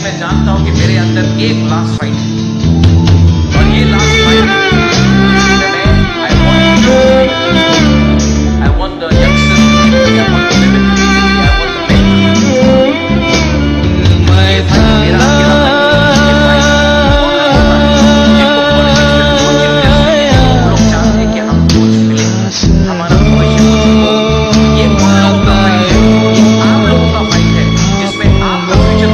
मैं जानता हूं कि मेरे अंदर एक लास्ट फाइट है और ये last fight I want the youngsters to keep me, I want the women to keep me, I want the men to keep me. ये फाइट मेरा अकेला फाइट है। लोग चाहते हैं कि हम कुछ मिले, हमारा भविष्य कुछ हो। ये उन लोगों का फाइट है, ये आप लोगों का फाइट है, जिसमें आपका future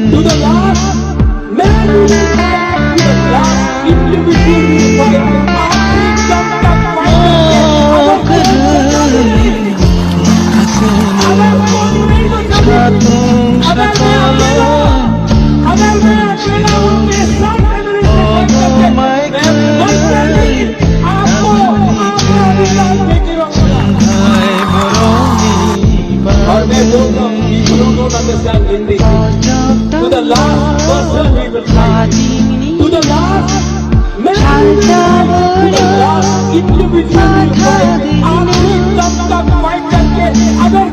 to the last man who will fight, to the last individual who will fight. I come back understand Hindi. To the last person we will fight. To the last man, to the last individual we will fight. आप ही तब तक fight करके अगर